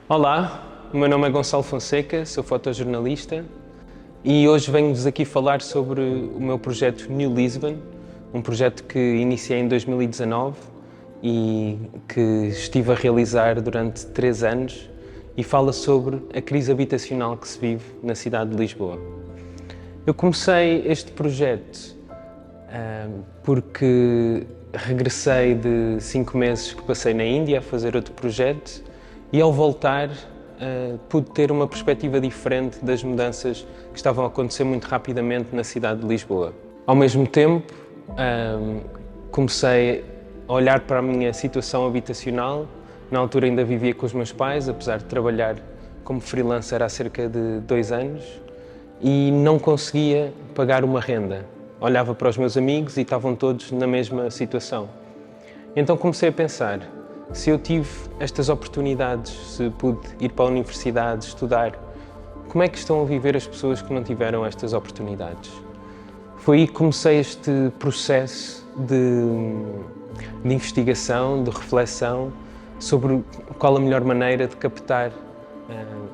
Olá, o meu nome é Gonçalo Fonseca, sou fotojornalista e hoje venho-vos aqui falar sobre o meu projeto New Lisbon, um projeto que iniciei em 2019 e que estive a realizar durante 3 anos e fala sobre a crise habitacional que se vive na cidade de Lisboa. Eu comecei este projeto porque regressei de 5 meses que passei na Índia a fazer outro projeto e ao voltar pude ter uma perspectiva diferente das mudanças que estavam a acontecer muito rapidamente na cidade de Lisboa. Ao mesmo tempo, comecei a olhar para a minha situação habitacional. Na altura ainda vivia com os meus pais, apesar de trabalhar como freelancer há cerca de 2 anos, e não conseguia pagar uma renda. Olhava para os meus amigos e estavam todos na mesma situação. Então comecei a pensar, se eu tive estas oportunidades, se pude ir para a universidade, estudar, como é que estão a viver as pessoas que não tiveram estas oportunidades? Foi aí que comecei este processo de investigação, de reflexão sobre qual a melhor maneira de captar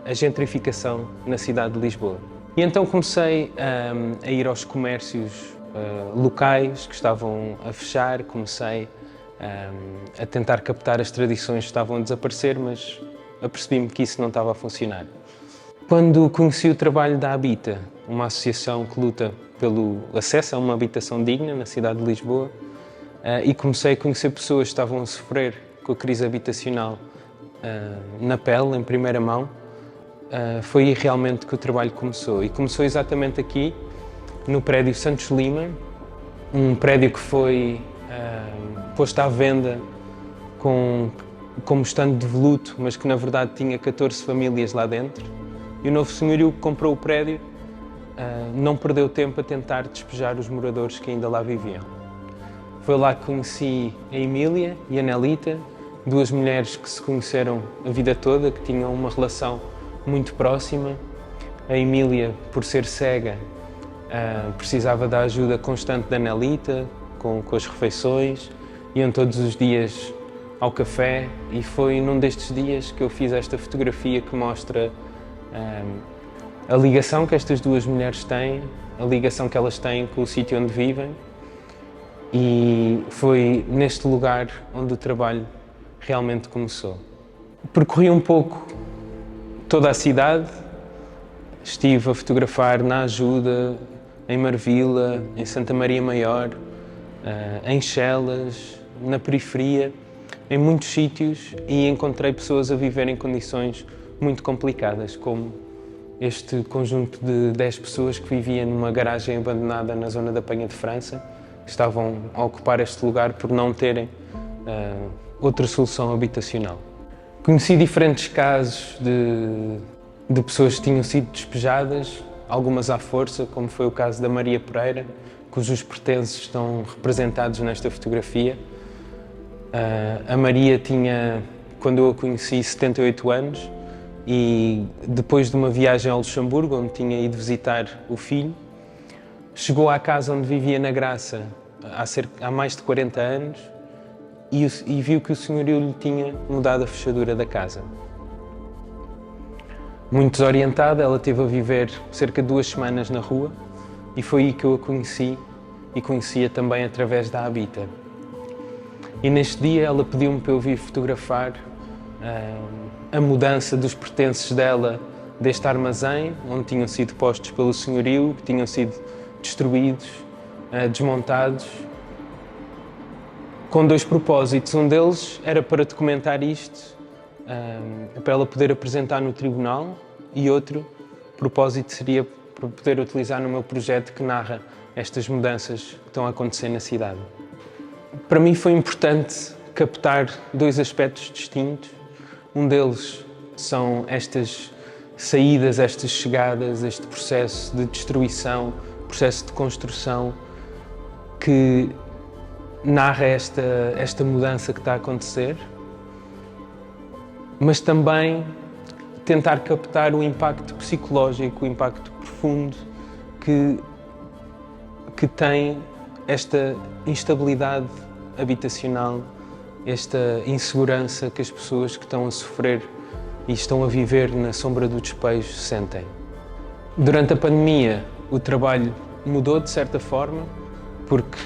a gentrificação na cidade de Lisboa. E então comecei a ir aos comércios locais que estavam a fechar, comecei a tentar captar as tradições que estavam a desaparecer, mas apercebi-me que isso não estava a funcionar. Quando conheci o trabalho da Habita, uma associação que luta pelo acesso a uma habitação digna na cidade de Lisboa, e comecei a conhecer pessoas que estavam a sofrer com a crise habitacional na pele, em primeira mão, foi aí realmente que o trabalho começou. E começou exatamente aqui, no prédio Santos Lima, um prédio que foi posto à venda como estando devoluto, mas que na verdade tinha 14 famílias lá dentro. E o novo senhorio que comprou o prédio não perdeu tempo a tentar despejar os moradores que ainda lá viviam. Foi lá que conheci a Emília e a Nelita, 2 mulheres que se conheceram a vida toda, que tinham uma relação muito próxima. A Emília, por ser cega, precisava da ajuda constante da Nelita, com as refeições, iam todos os dias ao café e foi num destes dias que eu fiz esta fotografia que mostra a ligação que estas 2 mulheres têm, a ligação que elas têm com o sítio onde vivem, e foi neste lugar onde o trabalho realmente começou. Percorri um pouco toda a cidade, estive a fotografar na Ajuda, em Marvila, em Santa Maria Maior, em Chelas, na periferia, em muitos sítios, e encontrei pessoas a viver em condições muito complicadas, como este conjunto de 10 pessoas que viviam numa garagem abandonada na zona da Penha de França, que estavam a ocupar este lugar por não terem outra solução habitacional. Conheci diferentes casos de pessoas que tinham sido despejadas, algumas à força, como foi o caso da Maria Pereira, cujos pertences estão representados nesta fotografia. A Maria tinha, quando eu a conheci, 78 anos e depois de uma viagem ao Luxemburgo, onde tinha ido visitar o filho, chegou à casa onde vivia na Graça há mais de 40 anos e viu que o senhorio lhe tinha mudado a fechadura da casa. Muito desorientada, ela teve a viver cerca de 2 semanas na rua e foi aí que eu a conheci e conhecia também através da Habita. E neste dia ela pediu-me para eu vir fotografar a mudança dos pertences dela deste armazém, onde tinham sido postos pelo senhorio, que tinham sido destruídos, desmontados, com 2 propósitos. Um deles era para documentar isto, para ela poder apresentar no tribunal, e outro propósito seria para poder utilizar no meu projeto que narra estas mudanças que estão a acontecer na cidade. Para mim foi importante captar 2 aspectos distintos. Um deles são estas saídas, estas chegadas, este processo de destruição, processo de construção que narra esta mudança que está a acontecer, mas também tentar captar o impacto psicológico, o impacto profundo que tem esta instabilidade habitacional, esta insegurança que as pessoas que estão a sofrer e estão a viver na sombra do despejo sentem. Durante a pandemia, o trabalho mudou de certa forma, porque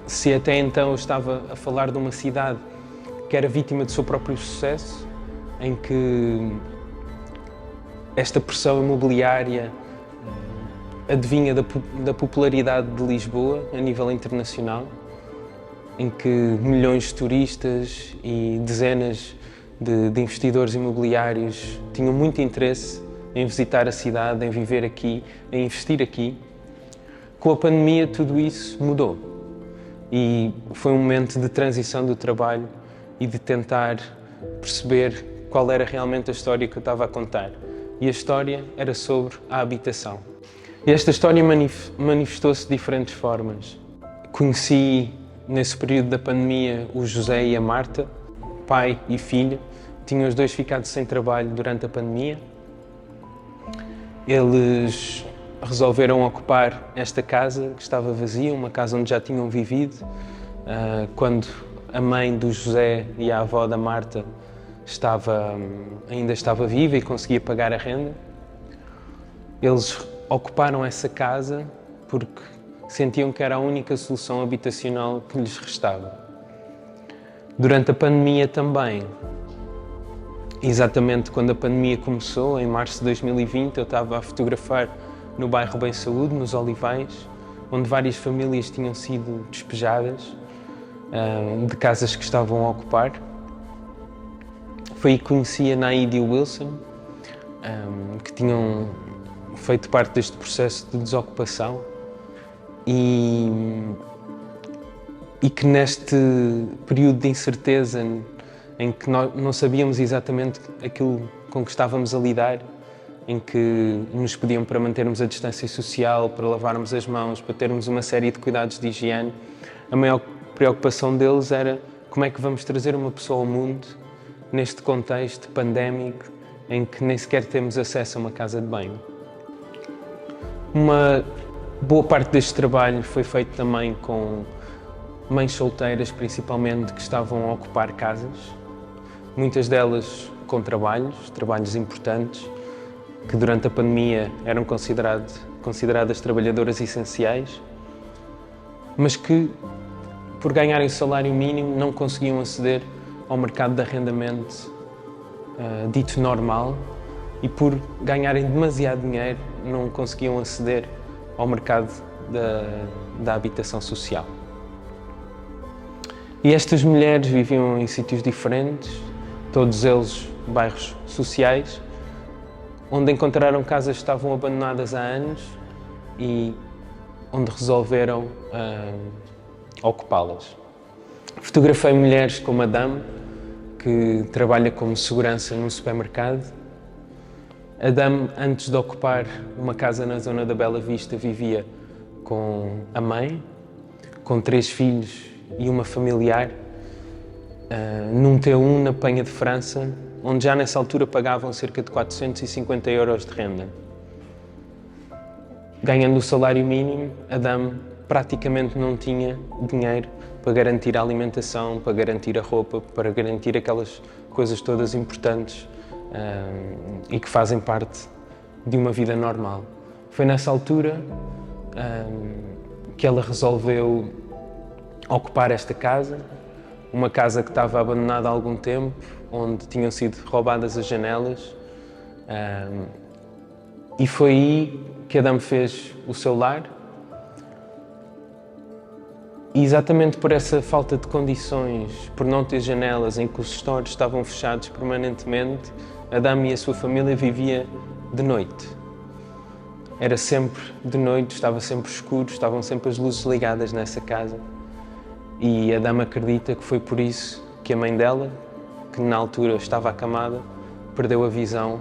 se até então eu estava a falar de uma cidade que era vítima do seu próprio sucesso, em que esta pressão imobiliária adivinha da popularidade de Lisboa a nível internacional, em que milhões de turistas e dezenas de investidores imobiliários tinham muito interesse em visitar a cidade, em viver aqui, em investir aqui. Com a pandemia tudo isso mudou e foi um momento de transição do trabalho e de tentar perceber qual era realmente a história que eu estava a contar. E a história era sobre a habitação. E esta história manifestou-se de diferentes formas. Conheci, nesse período da pandemia, o José e a Marta, pai e filho. Tinham os dois ficado sem trabalho durante a pandemia. Eles resolveram ocupar esta casa que estava vazia, uma casa onde já tinham vivido, quando a mãe do José e a avó da Marta ainda estava viva e conseguia pagar a renda. Eles ocuparam essa casa porque sentiam que era a única solução habitacional que lhes restava. Durante a pandemia também, exatamente quando a pandemia começou, em março de 2020, eu estava a fotografar no bairro Bem Saúde, nos Olivais, onde várias famílias tinham sido despejadas de casas que estavam a ocupar. Foi aí que conheci a Naide e o Wilson, que tinham feito parte deste processo de desocupação e que neste período de incerteza em que nós não sabíamos exatamente aquilo com que estávamos a lidar, em que nos pediam para mantermos a distância social, para lavarmos as mãos, para termos uma série de cuidados de higiene, a maior preocupação deles era como é que vamos trazer uma pessoa ao mundo neste contexto pandémico em que nem sequer temos acesso a uma casa de banho. Uma boa parte deste trabalho foi feito também com mães solteiras, principalmente, que estavam a ocupar casas, muitas delas com trabalhos importantes, que durante a pandemia eram consideradas trabalhadoras essenciais, mas que, por ganharem o salário mínimo, não conseguiam aceder ao mercado de arrendamento dito normal e, por ganharem demasiado dinheiro, não conseguiam aceder ao mercado da habitação social. E estas mulheres viviam em sítios diferentes, todos eles bairros sociais, onde encontraram casas que estavam abandonadas há anos e onde resolveram ocupá-las. Fotografei mulheres como a Dame, que trabalha como segurança num supermercado. A Dame, antes de ocupar uma casa na zona da Bela Vista, vivia com a mãe, com 3 filhos e uma familiar, num T1 na Penha de França, onde já nessa altura pagavam cerca de 450 € de renda. Ganhando o salário mínimo, a Dame praticamente não tinha dinheiro para garantir a alimentação, para garantir a roupa, para garantir aquelas coisas todas importantes e que fazem parte de uma vida normal. Foi nessa altura que ela resolveu ocupar esta casa, uma casa que estava abandonada há algum tempo, onde tinham sido roubadas as janelas, e foi aí que a Dame fez o seu lar. E exatamente por essa falta de condições, por não ter janelas, em que os stores estavam fechados permanentemente, a Dame e a sua família vivia de noite. Era sempre de noite, estava sempre escuro, estavam sempre as luzes ligadas nessa casa. E a Dame acredita que foi por isso que a mãe dela, que na altura estava acamada, perdeu a visão.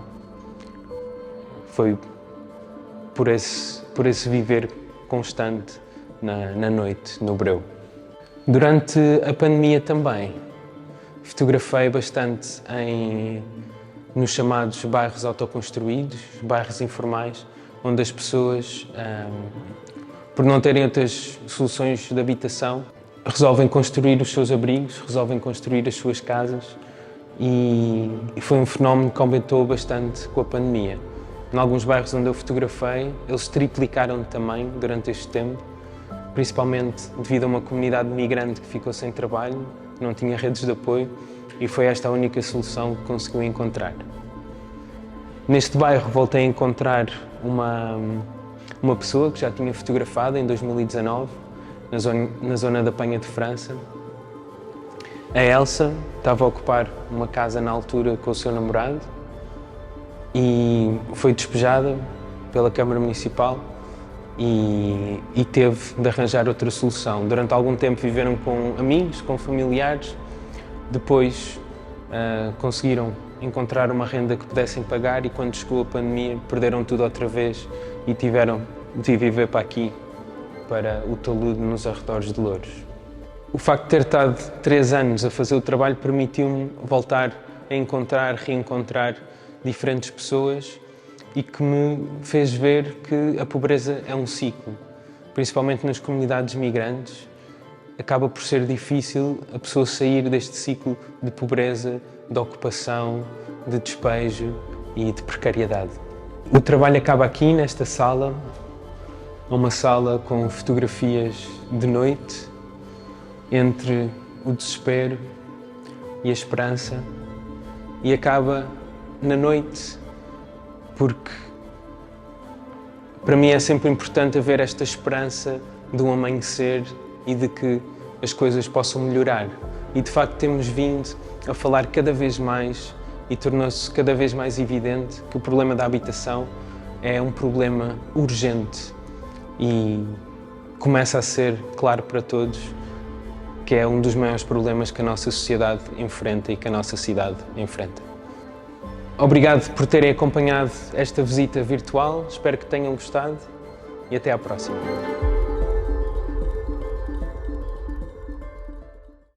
Foi por esse viver constante na noite, no breu. Durante a pandemia também, fotografei bastante nos chamados bairros autoconstruídos, bairros informais, onde as pessoas, por não terem outras soluções de habitação, resolvem construir os seus abrigos, resolvem construir as suas casas e foi um fenómeno que aumentou bastante com a pandemia. Em alguns bairros onde eu fotografei, eles triplicaram de tamanho durante este tempo, principalmente devido a uma comunidade migrante que ficou sem trabalho, não tinha redes de apoio, e foi esta a única solução que conseguiu encontrar. Neste bairro voltei a encontrar uma pessoa que já tinha fotografado em 2019, na zona da Penha de França. A Elsa estava a ocupar uma casa na altura com o seu namorado e foi despejada pela Câmara Municipal e teve de arranjar outra solução. Durante algum tempo viveram com amigos, com familiares, depois conseguiram encontrar uma renda que pudessem pagar e quando chegou a pandemia perderam tudo outra vez e tiveram de viver para aqui, para o talude nos arredores de Louros. O facto de ter estado 3 anos a fazer o trabalho permitiu-me voltar a reencontrar diferentes pessoas e que me fez ver que a pobreza é um ciclo, principalmente nas comunidades migrantes. Acaba por ser difícil a pessoa sair deste ciclo de pobreza, de ocupação, de despejo e de precariedade. O trabalho acaba aqui, nesta sala, uma sala com fotografias de noite, entre o desespero e a esperança, e acaba na noite porque para mim é sempre importante haver esta esperança de um amanhecer e de que as coisas possam melhorar. E de facto temos vindo a falar cada vez mais e tornou-se cada vez mais evidente que o problema da habitação é um problema urgente e começa a ser claro para todos que é um dos maiores problemas que a nossa sociedade enfrenta e que a nossa cidade enfrenta. Obrigado por terem acompanhado esta visita virtual, espero que tenham gostado e até à próxima.